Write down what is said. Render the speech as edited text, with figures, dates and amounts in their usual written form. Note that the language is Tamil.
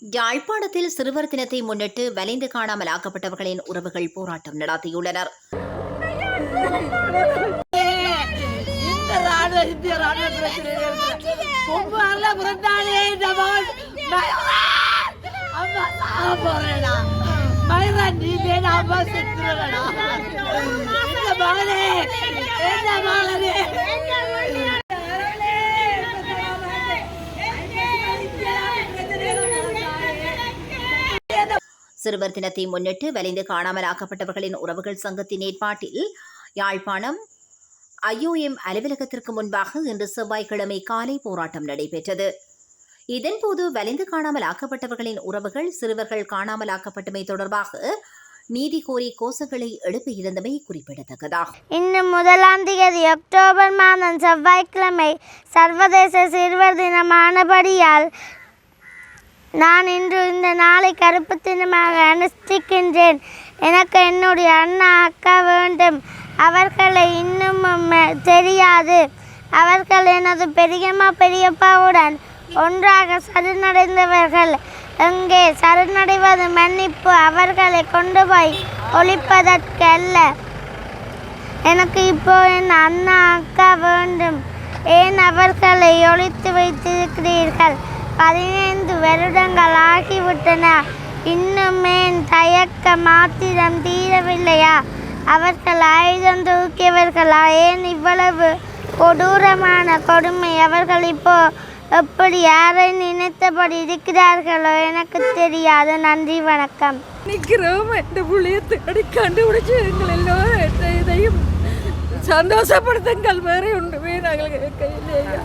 யாழ்ப்பாணத்தில் சிறுவர் தினத்தை முன்னிட்டு வலிந்து காணாமல் ஆக்கப்பட்டவர்களின் உறவுகள் போராட்டம் நடத்தியுள்ளனர். சிறுவர் தினத்தை முன்னிட்டு வலிந்து காணாமல் ஆக்கப்பட்டவர்களின் உறவுகள் சங்கத்தின் ஏற்பாட்டில் யாழ்ப்பாணம் IOM அலுவலகத்திற்கு முன்பாக இன்று செவ்வாய்க்கிழமை காலை போராட்டம் நடைபெற்றது. இதன்போது வலிந்து காணாமல் ஆக்கப்பட்டவர்களின் உறவுகள் சிறுவர்கள் காணாமல் ஆக்கப்பட்டமை தொடர்பாக நீதி கோரி கோஷங்களை எழுப்பியிருந்தமை குறிப்பிடத்தக்கதாகும். இன்னும் 1 அக்டோபர் மாதம் செவ்வாய்க்கிழமை சர்வதேச சிறுவர் தினமானபடியால் நான் இன்று இந்த நாளை கருப்பு தினமாக அனுஷ்டிக்கின்றேன். எனக்கு என்னுடைய அண்ணா அக்கா வேண்டும். அவர்களை இன்னும் தெரியாது. அவர்கள் எனது பெரியம்மா பெரியப்பாவுடன் ஒன்றாக சரணடைந்தவர்கள். எங்கே சரணடைவது மன்னிப்பு, அவர்களை கொண்டு போய் ஒழிப்பதற்கல்ல. எனக்கு இப்போ என் அண்ணா அக்கா வேண்டும். ஏன் அவர்களை ஒழித்து வைத்திருக்கிறீர்கள்? 15 வருடங்கள் ஆகிவிட்டன. இன்னுமே தயக்க மாத்திரம் தீரவில்லையா? அவர்கள் ஆயுதம் தூக்கியவர்களா? ஏன் இவ்வளவு கொடூரமான கொடுமை? அவர்கள் இப்போ எப்படி யாரை நினைத்தபடி இருக்கிறார்களோ எனக்கு தெரியாது. நன்றி, வணக்கம். நிற்கிறோம் என்ற புள்ளியத்தை கண்டுபிடிச்சு எங்கள் எல்லோரும் இதையும் சந்தோஷப்படுத்துங்கள். வேறு ஒன்றுமே நாங்கள் கையிலேயா